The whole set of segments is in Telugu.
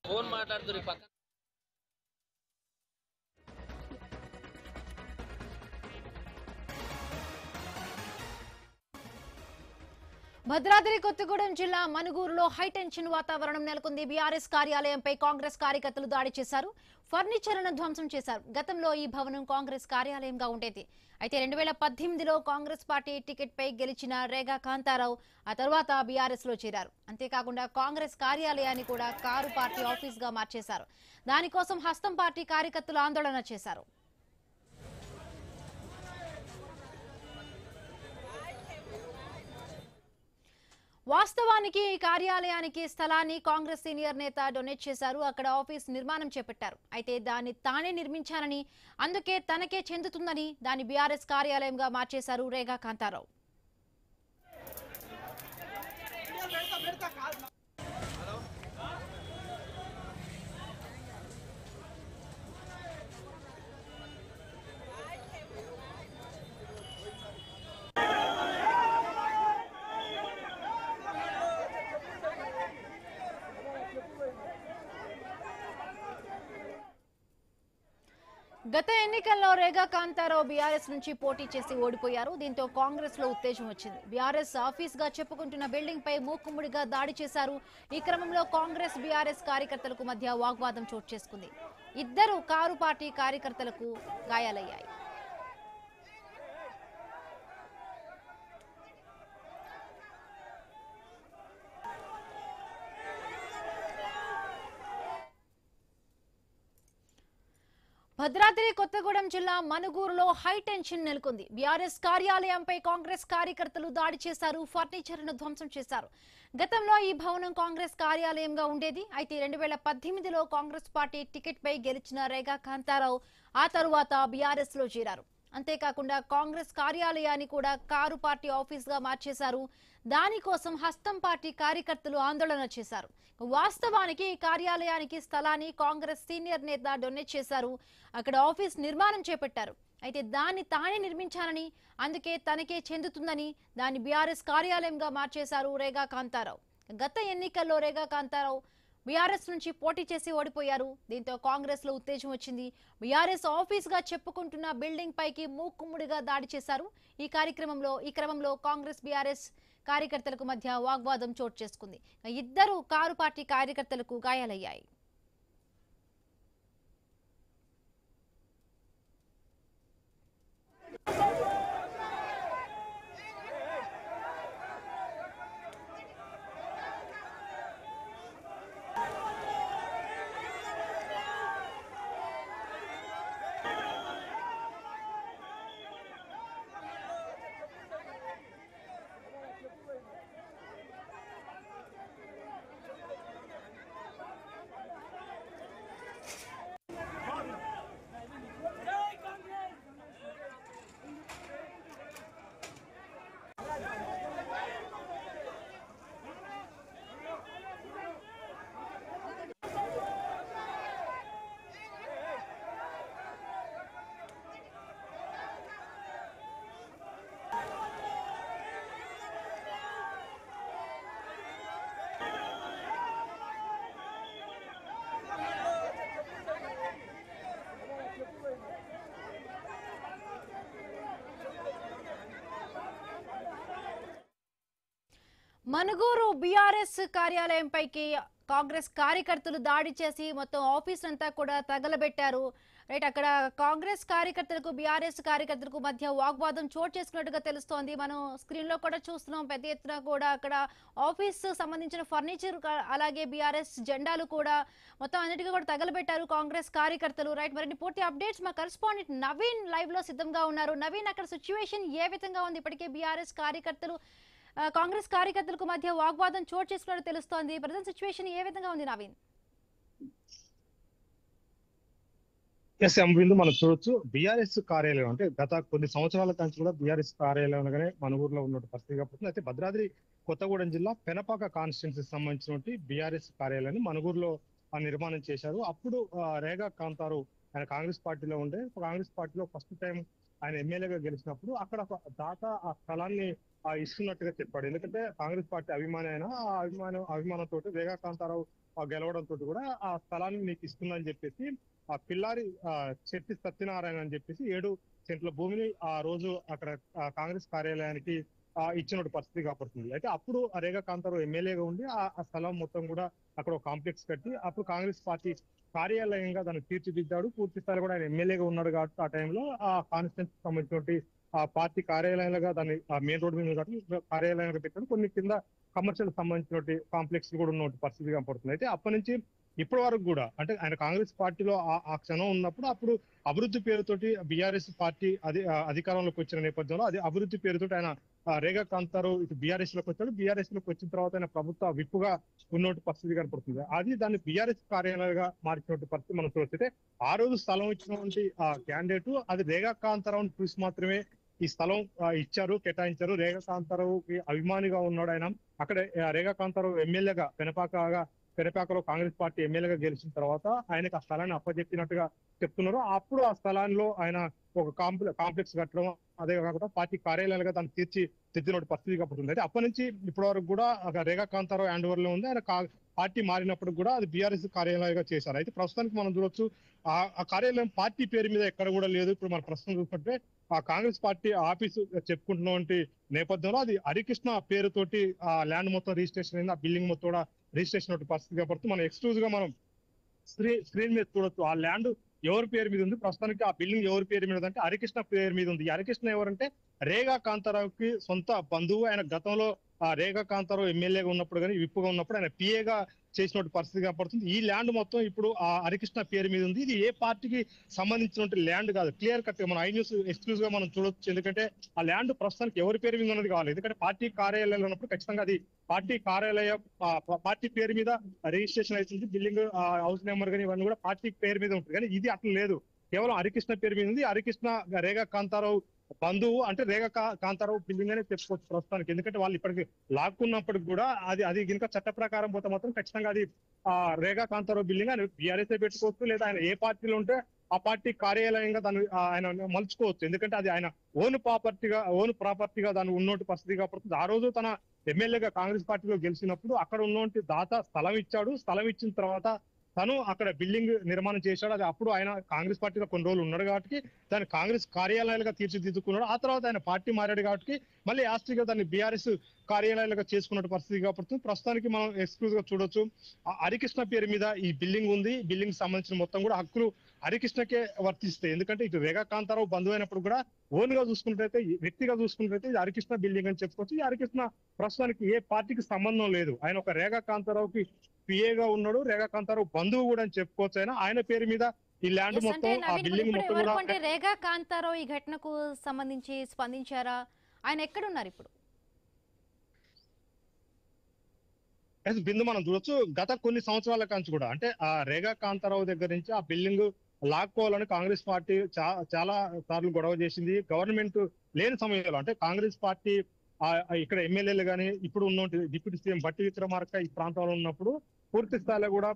ఫోన్ మాట్లాడుతున్నారు పక్కన. భద్రాద్రి కొత్తగూడెం జిల్లా మనుగూరులో హైటెన్షన్ వాతావరణం నెలకొంది. బీఆర్ఎస్ కార్యాలయంపై కాంగ్రెస్ కార్యకర్తలు దాడి చేశారు. ఫర్నిచర్ను ధ్వంసం చేశారు. గతంలో ఈ భవనం కాంగ్రెస్ కార్యాలయంగా ఉండేది. అయితే 2018లో కాంగ్రెస్ పార్టీ టికెట్ పై గెలిచిన రేగా కాంతారావు ఆ తర్వాత బీఆర్ఎస్ లో చేరారు. అంతేకాకుండా కాంగ్రెస్ కార్యాలయాన్ని కూడా కారు పార్టీ ఆఫీస్ గా మార్చేశారు. దానికోసం హస్తం పార్టీ కార్యకర్తలు ఆందోళన చేశారు. వాస్తవానికి ఈ కార్యాలయానికి స్థలాన్ని కాంగ్రెస్ సీనియర్ నేత డొనేట్ చేశారు. అక్కడ ఆఫీస్ నిర్మాణం చేపట్టారు. అయితే దాన్ని తానే నిర్మించానని, అందుకే తనకే చెందుతుందని దాన్ని బీఆర్ఎస్ కార్యాలయంగా మార్చేశారు రేగా కాంతారావు. గత ఎన్నికల్లో రేగా కాంతారావు బీఆర్ఎస్ నుంచి పోటీ చేసి ఓడిపోయారు. దీంతో కాంగ్రెస్ లో ఉత్తేజం వచ్చింది. బీఆర్ఎస్ ఆఫీస్ గా చెప్పుకుంటున్న బిల్డింగ్ పై మూకుమ్ముడిగా దాడి చేశారు. ఈ క్రమంలో కాంగ్రెస్ బీఆర్ఎస్ కార్యకర్తలకు మధ్య వాగ్వాదం చోటు చేసుకుంది. ఇద్దరు కారు పార్టీ కార్యకర్తలకు గాయాలయ్యాయి. భద్రాద్రి కొత్తగూడెం జిల్లా మనుగూరులో హైటెన్షన్ నెలకొంది. బీఆర్ఎస్ కార్యాలయంపై కాంగ్రెస్ కార్యకర్తలు దాడి చేశారు. ఫర్నిచర్ను ధ్వంసం చేశారు. గతంలో ఈ భవనం కాంగ్రెస్ కార్యాలయంగా ఉండేది. అయితే 2018లో కాంగ్రెస్ పార్టీ టికెట్ పై గెలిచిన రేగా కాంతారావు ఆ తరువాత బీఆర్ఎస్ లో చేరారు. అంతేకాకుండా కాంగ్రెస్ కార్యాలయాన్ని కూడా కారు పార్టీ ఆఫీస్ గా మార్చేశారు. దానికోసం హస్తం పార్టీ కార్యకర్తలు ఆందోళన చేశారు. వాస్తవానికి ఈ కార్యాలయానికి స్థలాన్ని కాంగ్రెస్ సీనియర్ నేత డొనేట్ చేశారు. అక్కడ ఆఫీస్ నిర్మాణం చేపట్టారు. అయితే దాన్ని తానే నిర్మించానని, అందుకే తనకే చెందుతుందని దాన్ని బీఆర్ఎస్ కార్యాలయంగా మార్చేశారు రేగా కాంతారావు. గత ఎన్నికల్లో రేగా కాంతారావు బీఆర్ఎస్ నుంచి పోటీ చేసి ఓడిపోయారు. దీంతో కాంగ్రెస్ లో ఉత్తేజం వచ్చింది. బీఆర్ఎస్ ఆఫీస్ గా చెప్పుకుంటున్న బిల్డింగ్ పైకి మూకుమ్ముడిగా దాడి చేశారు. ఈ క్రమంలో కాంగ్రెస్ బీఆర్ఎస్ కార్యకర్తలకు మధ్య వాగ్వాదం చోటు చేసుకుంది. ఇద్దరు కారు పార్టీ కార్యకర్తలకు గాయాలయ్యాయి. మనుగూరు బీఆర్ఎస్ కార్యాలయంపైకి కాంగ్రెస్ కార్యకర్తలు దాడి చేసి మొత్తం ఆఫీస్ అంతా కూడా తగలబెట్టారు. రైట్, అక్కడ కాంగ్రెస్ కార్యకర్తలకు బీఆర్ఎస్ కార్యకర్తలకు మధ్య వాగ్వాదం చోటు చేసుకున్నట్టుగా తెలుస్తోంది. మనం స్క్రీన్ లో కూడా చూస్తున్నాం. పెద్ద ఎత్తున కూడా అక్కడ ఆఫీస్ సంబంధించిన ఫర్నిచర్ అలాగే బీఆర్ఎస్ జెండాలు కూడా మొత్తం అన్నిటికీ కూడా తగలబెట్టారు కాంగ్రెస్ కార్యకర్తలు. రైట్, మరిన్ని పూర్తి అప్డేట్స్ మా కరెస్పాండెంట్ నవీన్ లైవ్ లో సిద్ధంగా ఉన్నారు. నవీన్, అక్కడ సిచ్యువేషన్ ఏ విధంగా ఉంది? ఇప్పటికే బీఆర్ఎస్ కార్యకర్తలు కాంగ్రెస్ కార్యకర్తలకు మధ్య వాగ్వాదం చోటు చేసుకున్నట్టు తెలుస్తోంది. ప్రజెంట్ సిచ్యువేషన్ ఏ విధంగా ఉంది నవీన్? మనం చూడొచ్చు, బీఆర్ఎస్ కార్యాలయం అంటే గత కొన్ని సంవత్సరాల నుంచి కూడా బీఆర్ఎస్ కార్యాలయంగానే మన ఊర్లో ఉన్న పరిస్థితి కాబట్టి అయితే భద్రాద్రి కొత్తగూడెం జిల్లా పెనపాక కాన్స్టిట్యున్సీకి సంబంధించినటువంటి బీఆర్ఎస్ కార్యాలయాన్ని మనగూరులో నిర్మాణం చేశారు. అప్పుడు రేగా కాంతారావు ఆయన కాంగ్రెస్ పార్టీలో ఉండే, కాంగ్రెస్ పార్టీలో ఫస్ట్ టైం ఆయన ఎమ్మెల్యేగా గెలిచినప్పుడు అక్కడ దాత ఆ స్థలాన్ని ఇస్తున్నట్టుగా చెప్పాడు. ఎందుకంటే కాంగ్రెస్ పార్టీ అభిమాని అయినా ఆ అభిమానంతో రేగా కాంతారావు గెలవడంతో కూడా ఆ స్థలాన్ని నీకు ఇస్తుందని చెప్పేసి ఆ పిల్లారి చెట్టి సత్యనారాయణ అని చెప్పేసి 7 సెంట్ల భూమిని ఆ రోజు అక్కడ కాంగ్రెస్ కార్యాలయానికి ఇచ్చిన పరిస్థితి కాబడుతుంది. అయితే అప్పుడు ఆ రేగా కాంతారావు ఎమ్మెల్యేగా ఉండి ఆ స్థలం మొత్తం కూడా అక్కడ ఒక కాంప్లెక్స్ కట్టి అప్పుడు కాంగ్రెస్ పార్టీ కార్యాలయంగా దాన్ని తీర్చిదిద్దాడు. పూర్తి స్థాయి కూడా ఆయన ఎమ్మెల్యేగా ఉన్నాడు కాబట్టి ఆ టైంలో ఆ కాన్స్టిట్యూన్సీ సంబంధించినటువంటి ఆ పార్టీ కార్యాలయాలుగా దాన్ని మెయిన్ రోడ్ మీద కాబట్టి కార్యాలయంగా పెట్టాడు. కొన్ని కింద కమర్షియల్ సంబంధించినటువంటి కాంప్లెక్స్ కూడా ఉన్న పరిస్థితి కనపడుతుంది. అయితే అప్పటి నుంచి ఇప్పటి వరకు కూడా అంటే ఆయన కాంగ్రెస్ పార్టీలో ఆ క్షణం ఉన్నప్పుడు అప్పుడు అభివృద్ధి పేరుతోటి బీఆర్ఎస్ పార్టీ అధికారంలోకి వచ్చిన నేపథ్యంలో అది అభివృద్ధి పేరుతోటి ఆయన రేగా కాంతారావు ఇటు బీఆర్ఎస్ లోకి వచ్చాడు. బీఆర్ఎస్ లోకి వచ్చిన తర్వాత ఆయన ప్రభుత్వ విప్పుగా ఉన్నటువంటి పరిస్థితి కనపడుతుంది. అది దాన్ని బీఆర్ఎస్ కార్యాలయంగా మార్చినటువంటి పరిస్థితి మనం చూస్తే ఆ రోజు స్థలం ఇచ్చినటువంటి ఆ క్యాండిడేట్ అది రేగా కాంతారావుని చూసి మాత్రమే ఈ స్థలం ఇచ్చారు, కేటాయించారు. రేగా కాంతారావుకి అభిమానిగా ఉన్నాడు ఆయన. అక్కడ రేగా కాంతారావు ఎమ్మెల్యేగా పెనపాకలో కాంగ్రెస్ పార్టీ ఎమ్మెల్యేగా గెలిచిన తర్వాత ఆయనకు ఆ స్థలాన్ని అప్పచెప్పినట్టుగా చెప్తున్నారు. అప్పుడు ఆ స్థలాల్లో ఆయన ఒక కాంప్లెక్స్ కట్టడం, అదే కాకుండా పార్టీ కార్యాలయాలుగా దాన్ని తీర్చిదిద్దిన పరిస్థితి కప్పుతుంది. అయితే అప్పటి నుంచి ఇప్పటి వరకు కూడా రేగా కాంతారావు హ్యాండ్ ఓవర్ లో ఉంది. ఆయన పార్టీ మారినప్పుడు కూడా అది బీఆర్ఎస్ కార్యాలయంగా చేశారు. అయితే ప్రస్తుతానికి మనం చూడొచ్చు ఆ కార్యాలయం పార్టీ పేరు మీద ఎక్కడ కూడా లేదు. ఇప్పుడు మన ప్రస్తుతం చూసుకుంటే ఆ కాంగ్రెస్ పార్టీ ఆఫీసు చెప్పుకుంటున్నటువంటి నేపథ్యంలో అది హరికృష్ణ పేరుతోటి ఆ ల్యాండ్ మొత్తం రిజిస్ట్రేషన్ అయింది. ఆ బిల్డింగ్ మొత్తం కూడా రిజిస్ట్రేషన్ పరిస్థితి కాబట్టి మనం ఎక్స్క్లూజివ్ గా మనం స్క్రీన్ మీద చూడొచ్చు. ఆ ల్యాండ్ ఎవరి పేరు మీద ఉంది, ప్రస్తుతానికి ఆ బిల్డింగ్ ఎవరి పేరు మీద అంటే హరికృష్ణ పేరు మీద ఉంది. హరికృష్ణ ఎవరంటే రేగా కాంతారావుకి సొంత బంధువు. ఆయన గతంలో ఆ రేగా కాంతారావు ఎమ్మెల్యేగా ఉన్నప్పుడు కానీ విప్పుగా ఉన్నప్పుడు ఆయన పిఏగా చేసిన పరిస్థితి కనపడుతుంది. ఈ ల్యాండ్ మొత్తం ఇప్పుడు ఆ హరికృష్ణ పేరు మీద ఉంది. ఇది ఏ పార్టీకి సంబంధించినటువంటి ల్యాండ్ కాదు. క్లియర్ కట్ గా మనం ఐ న్యూస్ ఎక్స్క్లూజివ్ గా మనం చూడొచ్చు. ఎందుకంటే ఆ ల్యాండ్ ప్రస్తుతానికి ఎవరి పేరు మీద ఉన్నది కావాలి. ఎందుకంటే పార్టీ కార్యాలయంలో ఉన్నప్పుడు ఖచ్చితంగా అది పార్టీ కార్యాలయం పార్టీ పేరు మీద రిజిస్ట్రేషన్ అవుతుంది. బిల్డింగ్ హౌస్ నెంబర్ కానీ ఇవన్నీ కూడా పార్టీ పేరు మీద ఉంటుంది. కానీ ఇది అట్లా లేదు, కేవలం హరికృష్ణ పేరు మీద ఉంది. హరికృష్ణ రేగా కాంతారావు బంధువు అంటే రేగా కాంతారావు బిల్డింగ్ అనే చెప్పుకోవచ్చు ప్రస్తుతానికి. ఎందుకంటే వాళ్ళు ఇప్పటికి లాక్కున్నప్పటికి కూడా అది ఇంకా చట్ట ప్రకారం పోతే మాత్రం ఖచ్చితంగా అది రేగా కాంతారావు బిల్డింగ్ అని బీఆర్ఎస్ పెట్టుకోవచ్చు, లేదా ఆయన ఏ పార్టీలో ఉంటే ఆ పార్టీ కార్యాలయంగా దాన్ని ఆయన మలుచుకోవచ్చు. ఎందుకంటే అది ఆయన ఓన్ ప్రాపర్టీగా దాన్ని ఉన్నోటి పరిస్థితి కాబట్టి ఆ రోజు తన ఎమ్మెల్యేగా కాంగ్రెస్ పార్టీలో గెలిచినప్పుడు అక్కడ ఉన్నోటి దాత స్థలం ఇచ్చాడు. స్థలం ఇచ్చిన తర్వాత తను అక్కడ బిల్డింగ్ నిర్మాణం చేశాడు. అది అప్పుడు ఆయన కాంగ్రెస్ పార్టీలో కొన్ని రోజులు ఉన్నాడు కాబట్టి దాన్ని కాంగ్రెస్ కార్యాలయాలుగా తీర్చిదిద్దుకున్నాడు. ఆ తర్వాత ఆయన పార్టీ మారాడు కాబట్టి మళ్ళీ యాస్ట్రీగా దాన్ని బీఆర్ఎస్ కార్యాలయాలుగా చేసుకున్న పరిస్థితి కాబట్టి ప్రస్తుతానికి మనం ఎక్స్క్లూజివ్ గా చూడొచ్చు. హరికృష్ణ పేరు మీద ఈ బిల్డింగ్ ఉంది. బిల్డింగ్ సంబంధించిన మొత్తం కూడా హక్కులు హరికృష్ణకే వర్తిస్తాయి. ఎందుకంటే ఇటు రేగా కాంతారావు బంధువు అయినప్పుడు కూడా ఓన్ గా చూసుకున్నట్టయితే, వ్యక్తిగా చూసుకున్నట్టయితే ఇది హరికృష్ణ బిల్డింగ్ అని చెప్పుకోవచ్చు. ఈ హరికృష్ణ ప్రస్తుతానికి ఏ పార్టీకి సంబంధం లేదు. ఆయన ఒక రేగా కాంతారావుకి పిఏగా ఉన్నాడు. రేగా కాంతారావు బంధువు కూడా అని చెప్పుకోవచ్చు. ఆయన పేరు మీద ఈ ల్యాండ్ మొత్తం ఆ బిల్డింగ్ మొత్తం కూడా. రేగా కాంతారావు ఈ ఘటనకు సంబంధించి స్పందించారా? ఆయన ఎక్కడున్నారు ఇప్పుడు? బిందు మనం చూడొచ్చు. గత కొన్ని సంవత్సరాల కాంచి కూడా అంటే ఆ రేగా కాంతారావు దగ్గర నుంచి ఆ బిల్డింగ్ లాక్కోవాలని కాంగ్రెస్ పార్టీ చాలా సార్లు గొడవ చేసింది. గవర్నమెంట్ లేని సమయంలో అంటే కాంగ్రెస్ పార్టీ ఇక్కడ ఎమ్మెల్యేలు కానీ ఇప్పుడు ఉన్న డిప్యూటీ సీఎం బట్టి విక్రమార్క ఈ ప్రాంతంలో ఉన్నప్పుడు పూర్తి స్థాయిలో కూడా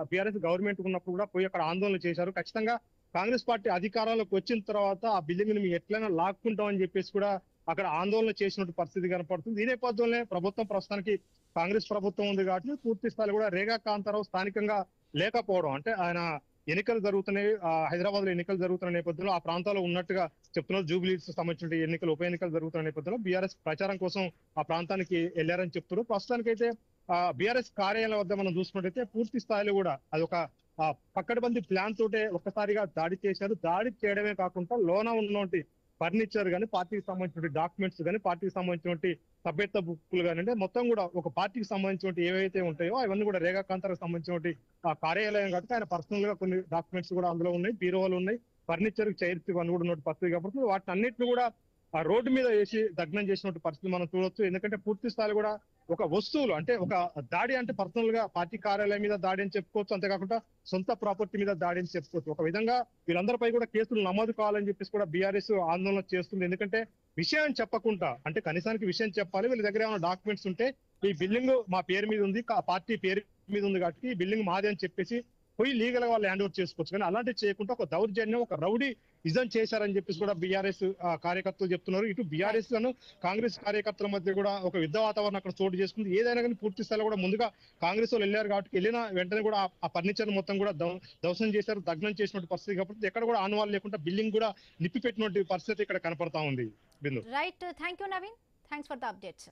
బీఆర్ఎస్ గవర్నమెంట్ ఉన్నప్పుడు కూడా పోయి అక్కడ ఆందోళన చేశారు. ఖచ్చితంగా కాంగ్రెస్ పార్టీ అధికారంలోకి వచ్చిన తర్వాత ఆ బిల్డింగ్ ని ఎట్లయినా లాక్కుంటాం అని చెప్పేసి కూడా అక్కడ ఆందోళన చేసినట్టు పరిస్థితి కనపడుతుంది. ఈ నేపథ్యంలో ప్రభుత్వం ప్రస్తుతానికి కాంగ్రెస్ ప్రభుత్వం ఉంది కాబట్టి పూర్తి స్థాయిలో కూడా రేగా కాంతారావు స్థానికంగా లేకపోవడం అంటే ఆయన ఎన్నికలు జరుగుతున్నాయి, హైదరాబాద్ లో ఎన్నికలు జరుగుతున్న నేపథ్యంలో ఆ ప్రాంతాల్లో ఉన్నట్టుగా చెప్తున్నారు. జూబ్లీస్ సంబంధించిన ఎన్నికలు ఉప ఎన్నికలు జరుగుతున్న నేపథ్యంలో బీఆర్ఎస్ ప్రచారం కోసం ఆ ప్రాంతానికి వెళ్లారని చెప్తున్నారు. ప్రస్తుతానికైతే బీఆర్ఎస్ కార్యాలయం వద్ద మనం చూసుకున్నట్టయితే పూర్తి స్థాయిలో కూడా అది ఒక పక్కడబంది ప్లాన్ తోటే ఒక్కసారిగా దాడి చేశారు. దాడి చేయడమే కాకుండా లోన ఉన్నటువంటి ఫర్నిచర్ కానీ, పార్టీకి సంబంధించిన డాక్యుమెంట్స్ కానీ, పార్టీకి సంబంధించిన సభ్యత్వ బుక్లు కానీ, అంటే మొత్తం కూడా ఒక పార్టీకి సంబంధించిన ఏవైతే ఉంటాయో అవన్నీ కూడా రేగా కాంతారావుకి సంబంధించిన కార్యాలయం కాబట్టి ఆయన పర్సనల్ గా కొన్ని డాక్యుమెంట్స్ కూడా అందులో ఉన్నాయి, బీరోలు ఉన్నాయి, ఫర్నిచర్ చైర్స్ ఇవన్నీ కూడా ఉన్న పరిస్థితి కాబట్టి వాటిని అన్నింటిని కూడా ఆ రోడ్డు మీద వేసి దగ్నం చేసినటువంటి పరిస్థితి మనం చూడొచ్చు. ఎందుకంటే పూర్తి స్థాయిలో కూడా ఒక వస్తువులు అంటే ఒక దాడి అంటే పర్సనల్ గా పార్టీ కార్యాలయం మీద దాడి అని చెప్పుకోవచ్చు. అంతేకాకుండా సొంత ప్రాపర్టీ మీద దాడి అని చెప్పుకోవచ్చు. ఒక విధంగా వీళ్ళందరిపై కూడా కేసులు నమోదు కావాలని చెప్పేసి కూడా బీఆర్ఎస్ ఆందోళన చేస్తుంది. ఎందుకంటే విషయం చెప్పకుండా అంటే కనీసానికి విషయం చెప్పాలి. వీళ్ళ దగ్గర ఏమైనా డాక్యుమెంట్స్ ఉంటే ఈ బిల్డింగ్ మా పేరు మీద ఉంది, పార్టీ పేరు మీద ఉంది కాబట్టి ఈ బిల్డింగ్ మాది అని చెప్పేసి పోయి లీగల్ గా వాళ్ళు హ్యాండ్ ఓవర్ చేసుకోవచ్చు. కానీ అలాంటివి చేయకుండా ఒక దౌర్జన్యం, ఒక రౌడీ ఇజం చేశారని చెప్పేసి కూడా బీఆర్ఎస్ కార్యకర్తలు చెప్తున్నారు. ఇటు బీఆర్ఎస్ లను కాంగ్రెస్ కార్యకర్తల మధ్య కూడా ఒక యుద్ధ వాతావరణం అక్కడ చోటు చేసుకుంది. ఏదైనా కానీ పూర్తి స్థాయిలో కూడా ముందుగా కాంగ్రెస్ వాళ్ళు వెళ్ళారు కాబట్టి వెళ్ళిన వెంటనే కూడా ఆ ఫర్నిచర్ మొత్తం కూడా ధ్వంసం చేశారు, దగ్నం చేసినటువంటి పరిస్థితి కాబట్టి ఎక్కడ కూడా ఆనవాళ్ళు లేకుండా బిల్డింగ్ కూడా నిప్పి పెట్టినటువంటి పరిస్థితి ఇక్కడ కనపడతా ఉంది. Bindu. Right, thank you Naveen, thanks for the updates.